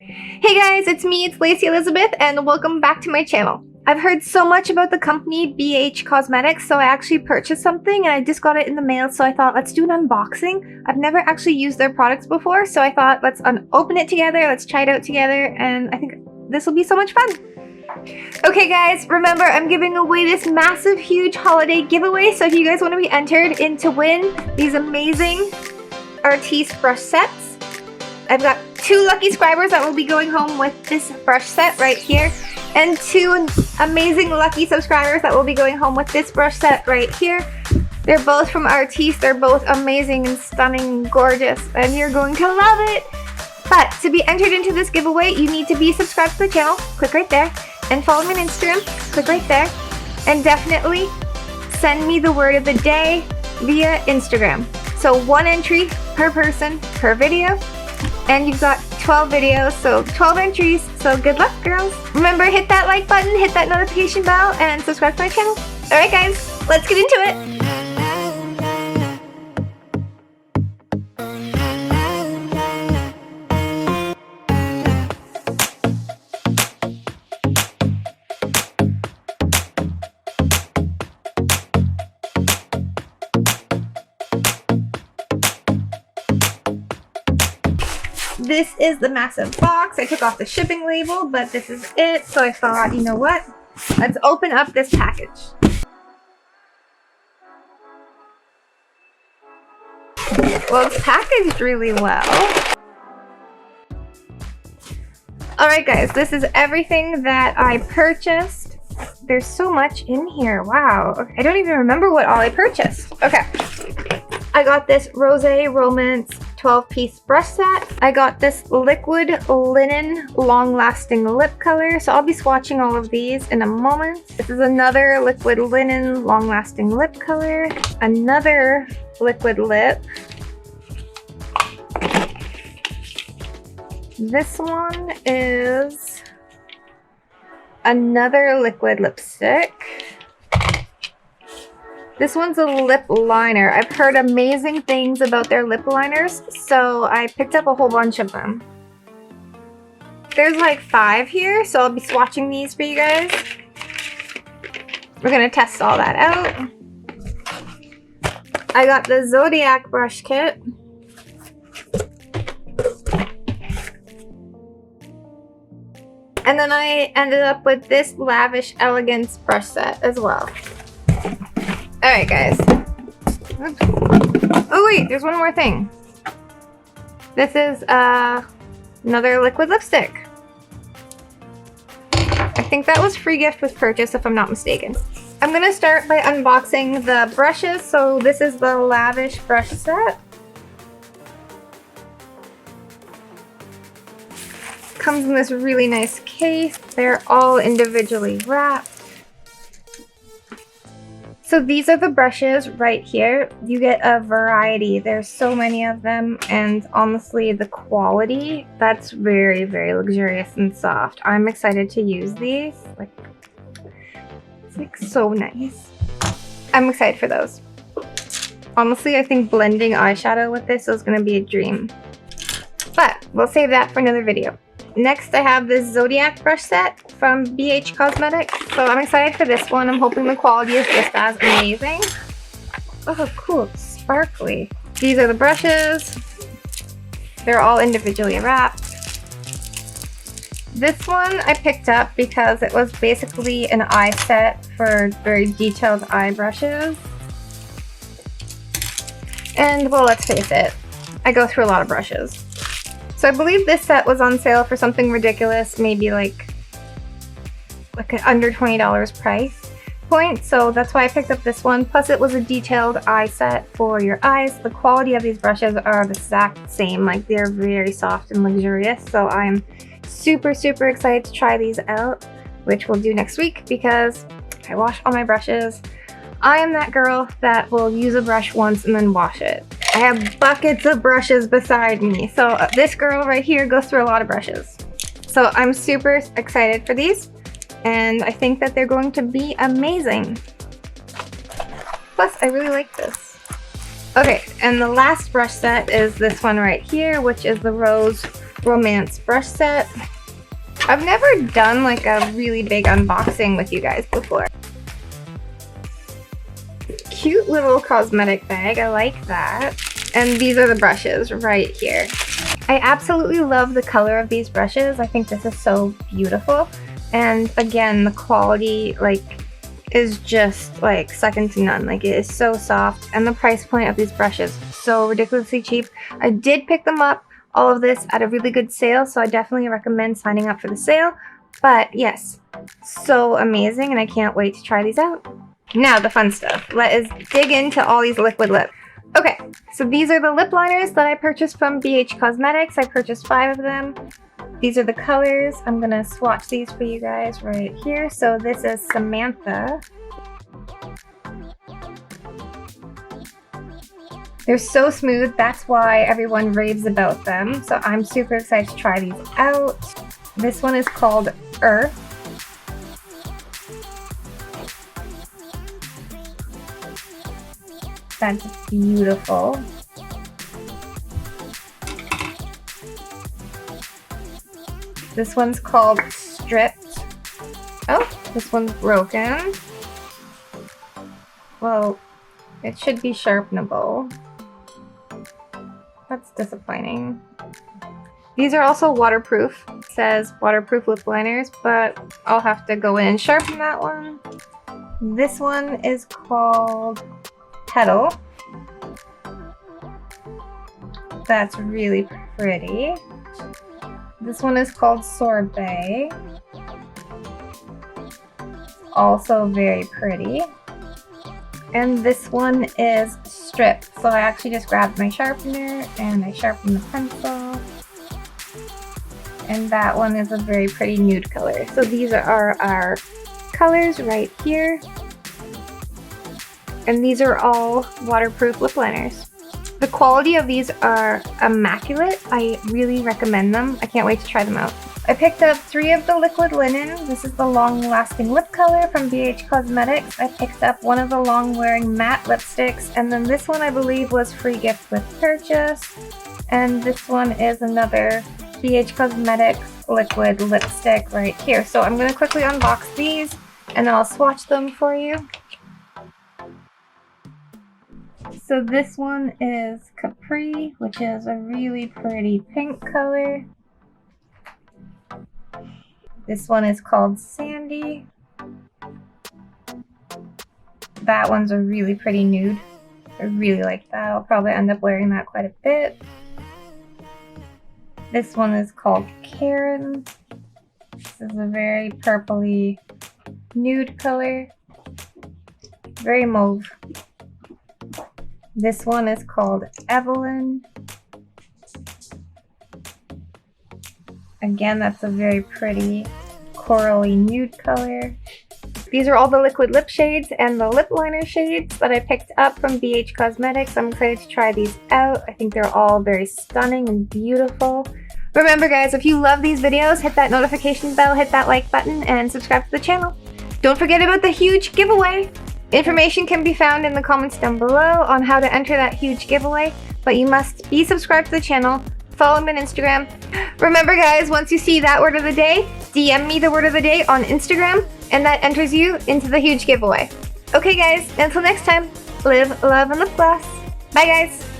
Hey guys, it's me, it's Lacey Elizabeth, and welcome back to my channel. I've heard so much about the company BH Cosmetics, so I actually purchased something and I just got it in the mail, so I thought let's do an unboxing. I've never actually used their products before, so I thought let's open it together, let's try it out together, and I think this will be so much fun. Okay guys, remember I'm giving away this massive, huge holiday giveaway, so if you guys want to be entered in to win these amazing Artiste brush sets, I've got 2 lucky subscribers that will be going home with this brush set right here, and 2 amazing lucky subscribers that will be going home with this brush set right here. They're both from Artiste. They're both amazing and stunning and gorgeous, and you're going to love it. But to be entered into this giveaway, you need to be subscribed to the channel. Click right there, and follow me on Instagram. Click right there, and definitely send me the word of the day via Instagram. So 1 entry per person per video. And you've got 12 videos, so 12 entries, so good luck, girls. Remember, hit that like button, hit that notification bell, and subscribe to my channel. Alright guys, let's get into it. This is the massive box. I took off the shipping label, but this is it. So I thought, you know what? Let's open up this package. Well, it's packaged really well. Alright guys, this is everything that I purchased. There's so much in here. Wow. I don't even remember what all I purchased. Okay. I got this Rosé Romance 12-piece brush set. I got this liquid linen long-lasting lip color, so I'll be swatching all of these in a moment. This is another liquid linen long-lasting lip color, another liquid lip. This one is another liquid lipstick. This one's a lip liner. I've heard amazing things about their lip liners, so I picked up a whole bunch of them. There's like 5 here, so I'll be swatching these for you guys. We're gonna test all that out. I got the Zodiac brush kit. And then I ended up with this Lavish Elegance brush set as well. Alright guys. Oops. Oh wait, there's one more thing. This is another liquid lipstick. I think that was free gift with purchase if I'm not mistaken. I'm gonna start by unboxing the brushes. So this is the Lavish brush set. Comes in this really nice case. They're all individually wrapped. So these are the brushes right here. You get a variety. There's so many of them, and honestly the quality, that's very, very luxurious and soft. I'm excited to use these. It's like so nice. I'm excited for those. Honestly, I think blending eyeshadow with this is gonna be a dream. But we'll save that for another video. Next, I have this Zodiac brush set from BH Cosmetics. So I'm excited for this one. I'm hoping the quality is just as amazing. Oh, cool. It's sparkly. These are the brushes. They're all individually wrapped. This one I picked up because it was basically an eye set for very detailed eye brushes. And, well, let's face it, I go through a lot of brushes. So I believe this set was on sale for something ridiculous, maybe like an under $20 price point. So that's why I picked up this one. Plus it was a detailed eye set for your eyes. The quality of these brushes are the exact same. Like, they're very soft and luxurious. So I'm super, super excited to try these out, which we'll do next week because I wash all my brushes. I am that girl that will use a brush once and then wash it. I have buckets of brushes beside me. So this girl right here goes through a lot of brushes. So I'm super excited for these, and I think that they're going to be amazing. Plus, I really like this. Okay, and the last brush set is this one right here, which is the Rose Romance brush set. I've never done like a really big unboxing with you guys before. Cute little cosmetic bag, I like that. And these are the brushes right here. I absolutely love the color of these brushes. I think this is so beautiful. And again, the quality like is just like second to none. Like it is so soft, and the price point of these brushes so ridiculously cheap. I did pick them up, all of this, at a really good sale, so I definitely recommend signing up for the sale. But yes, so amazing, and I can't wait to try these out. Now the fun stuff. Let us dig into all these liquid lips. Okay, so these are the lip liners that I purchased from BH Cosmetics. I purchased 5 of them. These are the colors. I'm gonna swatch these for you guys right here. So this is Samantha. They're so smooth, that's why everyone raves about them. So I'm super excited to try these out. This one is called Earth. That's beautiful. This one's called Stripped. Oh, this one's broken. Well, it should be sharpenable. That's disappointing. These are also waterproof. It says waterproof lip liners, but I'll have to go in and sharpen that one. This one is called Petal. That's really pretty. This one is called Sorbet. Also very pretty. And this one is Stripped. So I actually just grabbed my sharpener and I sharpened the pencil. And that one is a very pretty nude color. So these are our colors right here. And these are all waterproof lip liners. The quality of these are immaculate. I really recommend them. I can't wait to try them out. I picked up 3 of the liquid linen. This is the long-lasting lip color from BH Cosmetics. I picked up one of the long-wearing matte lipsticks, and then this one I believe was free gift with purchase. And this one is another BH Cosmetics liquid lipstick right here. So I'm going to quickly unbox these, and then I'll swatch them for you. So this one is Capri, which is a really pretty pink color. This one is called Sandy. That one's a really pretty nude. I really like that. I'll probably end up wearing that quite a bit. This one is called Karen. This is a very purpley nude color. Very mauve. This one is called Evelyn. Again, that's a very pretty corally nude color. These are all the liquid lip shades and the lip liner shades that I picked up from BH Cosmetics. I'm excited to try these out. I think they're all very stunning and beautiful. Remember guys, if you love these videos, hit that notification bell, hit that like button, and subscribe to the channel. Don't forget about the huge giveaway. Information can be found in the comments down below on how to enter that huge giveaway, but you must be subscribed to the channel, follow me on Instagram. Remember guys, once you see that word of the day, DM me the word of the day on Instagram, and that enters you into the huge giveaway. Okay guys, until next time, live, love, and lip gloss. Bye guys!